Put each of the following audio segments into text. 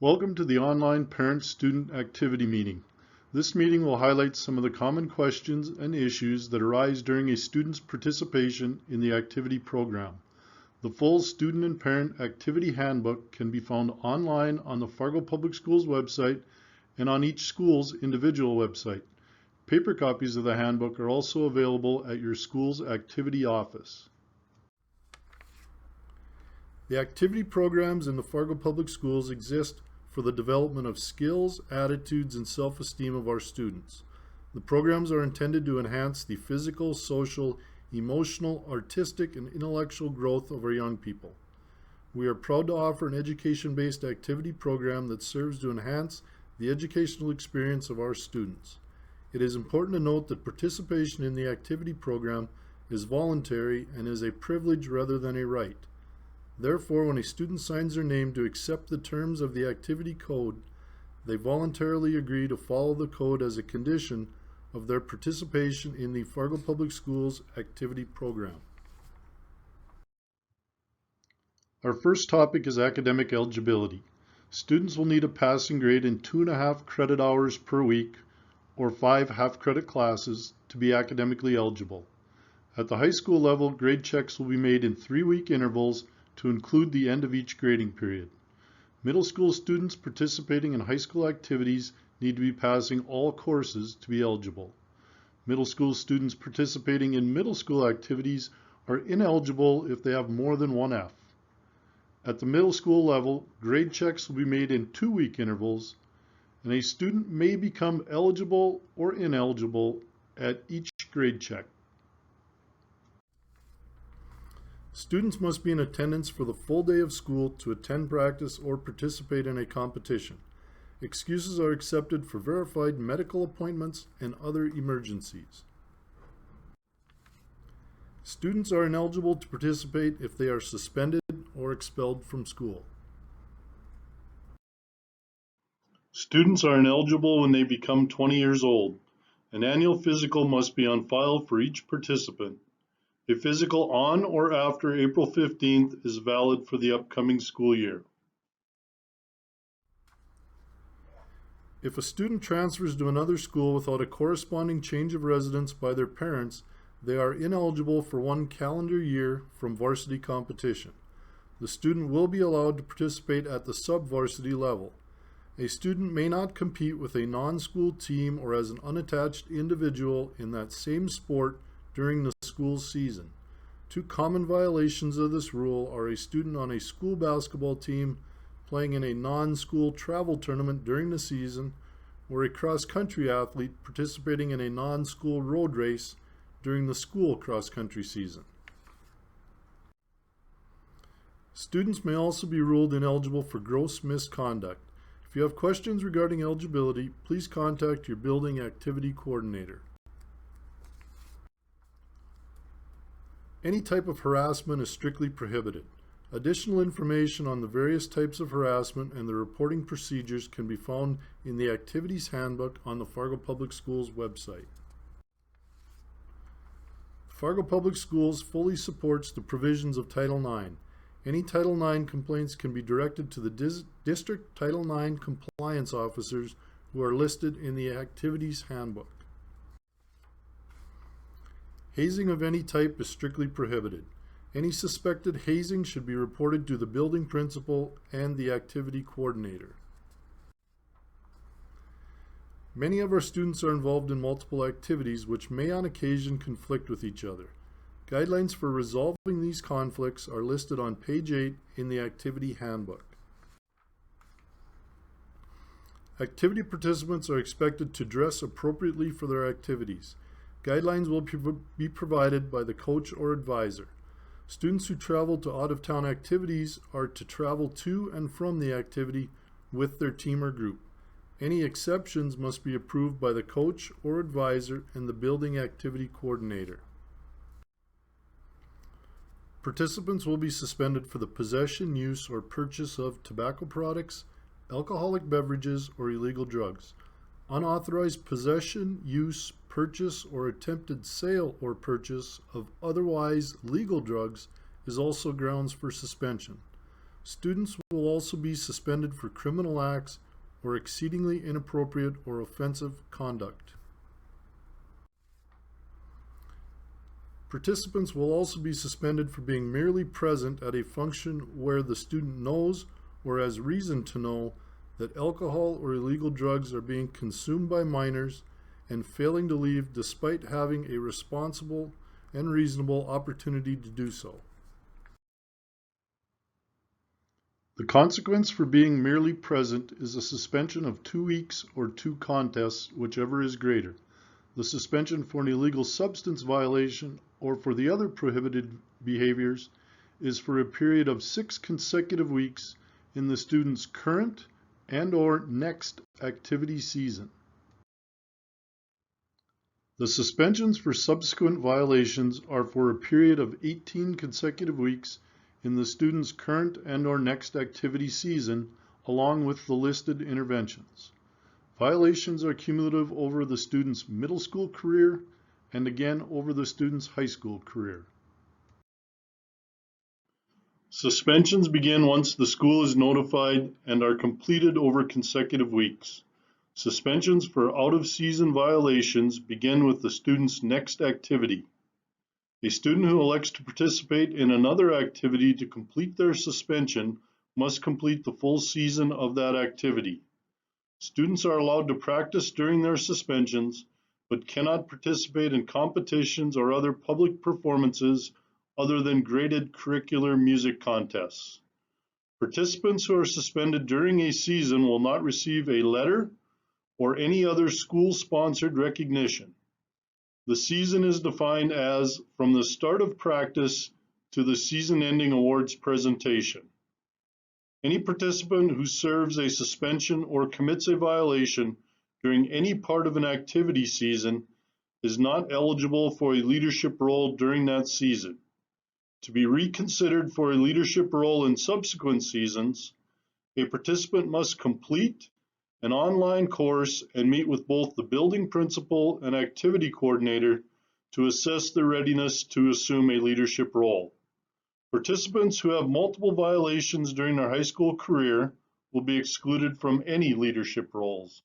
Welcome to the online parent-student activity meeting. This meeting will highlight some of the common questions and issues that arise during a student's participation in the activity program. The full student and parent activity handbook can be found online on the Fargo Public Schools website and on each school's individual website. Paper copies of the handbook are also available at your school's activity office. The activity programs in the Fargo Public Schools exist for the development of skills, attitudes, and self-esteem of our students. The programs are intended to enhance the physical, social, emotional, artistic, and intellectual growth of our young people. We are proud to offer an education-based activity program that serves to enhance the educational experience of our students. It is important to note that participation in the activity program is voluntary and is a privilege rather than a right. Therefore, when a student signs their name to accept the terms of the activity code, they voluntarily agree to follow the code as a condition of their participation in the Fargo Public Schools activity program. Our first topic is academic eligibility. Students will need a passing grade in 2.5 credit hours per week or 5 half-credit classes to be academically eligible. At the high school level, grade checks will be made in 3-week intervals to include the end of each grading period. Middle school students participating in high school activities need to be passing all courses to be eligible. Middle school students participating in middle school activities are ineligible if they have more than 1 F. At the middle school level, grade checks will be made in 2-week intervals, and a student may become eligible or ineligible at each grade check. Students must be in attendance for the full day of school to attend practice or participate in a competition. Excuses are accepted for verified medical appointments and other emergencies. Students are ineligible to participate if they are suspended or expelled from school. Students are ineligible when they become 20 years old. An annual physical must be on file for each participant. A physical on or after April 15th is valid for the upcoming school year. If a student transfers to another school without a corresponding change of residence by their parents, they are ineligible for 1 calendar year from varsity competition. The student will be allowed to participate at the sub-varsity level. A student may not compete with a non-school team or as an unattached individual in that same sport during the school season. 2 common violations of this rule are a student on a school basketball team playing in a non-school travel tournament during the season, or a cross-country athlete participating in a non-school road race during the school cross-country season. Students may also be ruled ineligible for gross misconduct. If you have questions regarding eligibility, please contact your building activity coordinator. Any type of harassment is strictly prohibited. Additional information on the various types of harassment and the reporting procedures can be found in the Activities Handbook on the Fargo Public Schools website. Fargo Public Schools fully supports the provisions of Title IX. Any Title IX complaints can be directed to the District Title IX compliance officers who are listed in the Activities Handbook. Hazing of any type is strictly prohibited. Any suspected hazing should be reported to the building principal and the activity coordinator. Many of our students are involved in multiple activities which may on occasion conflict with each other. Guidelines for resolving these conflicts are listed on page 8 in the Activity Handbook. Activity participants are expected to dress appropriately for their activities. Guidelines will be provided by the coach or advisor. Students who travel to out-of-town activities are to travel to and from the activity with their team or group. Any exceptions must be approved by the coach or advisor and the building activity coordinator. Participants will be suspended for the possession, use, or purchase of tobacco products, alcoholic beverages, or illegal drugs. Unauthorized possession, use, purchase, or attempted sale or purchase of otherwise legal drugs is also grounds for suspension. Students will also be suspended for criminal acts or exceedingly inappropriate or offensive conduct. Participants will also be suspended for being merely present at a function where the student knows or has reason to know that alcohol or illegal drugs are being consumed by minors and failing to leave despite having a responsible and reasonable opportunity to do so. The consequence for being merely present is a suspension of 2 weeks or 2 contests, whichever is greater. The suspension for an illegal substance violation or for the other prohibited behaviors is for a period of 6 consecutive weeks in the student's current and/or next activity season. The suspensions for subsequent violations are for a period of 18 consecutive weeks in the student's current and/or next activity season, along with the listed interventions. Violations are cumulative over the student's middle school career and again over the student's high school career. Suspensions begin once the school is notified and are completed over consecutive weeks. Suspensions for out-of-season violations begin with the student's next activity. A student who elects to participate in another activity to complete their suspension must complete the full season of that activity. Students are allowed to practice during their suspensions, but cannot participate in competitions or other public performances other than graded curricular music contests. Participants who are suspended during a season will not receive a letter or any other school-sponsored recognition. The season is defined as from the start of practice to the season-ending awards presentation. Any participant who serves a suspension or commits a violation during any part of an activity season is not eligible for a leadership role during that season. To be reconsidered for a leadership role in subsequent seasons, a participant must complete an online course and meet with both the building principal and activity coordinator to assess their readiness to assume a leadership role. Participants who have multiple violations during their high school career will be excluded from any leadership roles.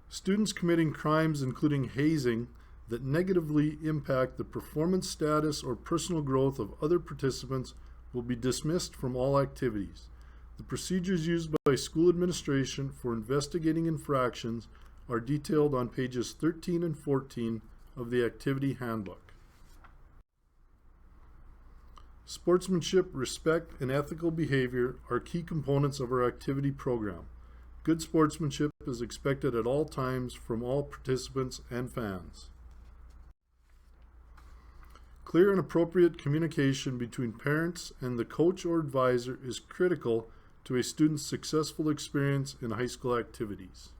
Students committing crimes including hazing that negatively impact the performance status or personal growth of other participants will be dismissed from all activities. The procedures used by school administration for investigating infractions are detailed on pages 13 and 14 of the activity handbook. Sportsmanship, respect, and ethical behavior are key components of our activity program. Good sportsmanship is expected at all times from all participants and fans. Clear and appropriate communication between parents and the coach or advisor is critical to a student's successful experience in high school activities.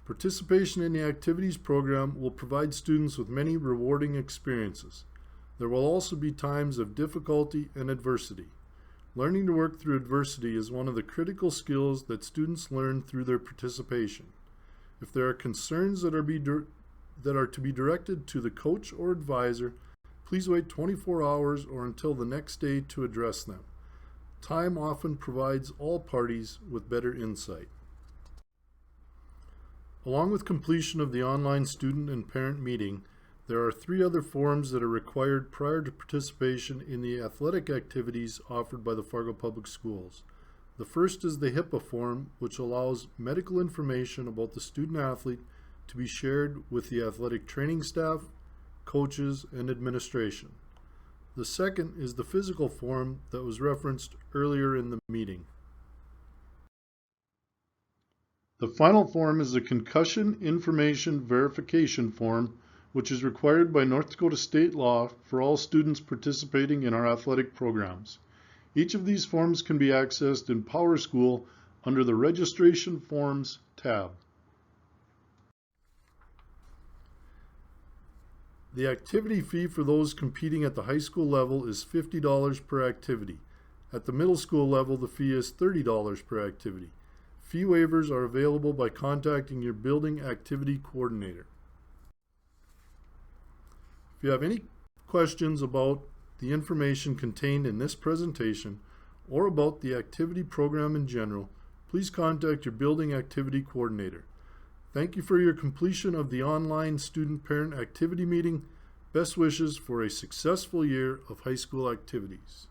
Participation in the activities program will provide students with many rewarding experiences. There will also be times of difficulty and adversity. Learning to work through adversity is one of the critical skills that students learn through their participation. If there are concerns that are to be directed to the coach or advisor, please wait 24 hours or until the next day to address them. Time often provides all parties with better insight. Along with completion of the online student and parent meeting, there are 3 other forms that are required prior to participation in the athletic activities offered by the Fargo Public Schools. The first is the HIPAA form, which allows medical information about the student athlete to be shared with the athletic training staff, coaches, and administration. The second is the physical form that was referenced earlier in the meeting. The final form is the Concussion Information Verification Form, which is required by North Dakota state law for all students participating in our athletic programs. Each of these forms can be accessed in PowerSchool under the Registration Forms tab. The activity fee for those competing at the high school level is $50 per activity. At the middle school level, the fee is $30 per activity. Fee waivers are available by contacting your building activity coordinator. If you have any questions about the information contained in this presentation or about the activity program in general, please contact your building activity coordinator. Thank you for your completion of the online student-parent activity meeting. Best wishes for a successful year of high school activities.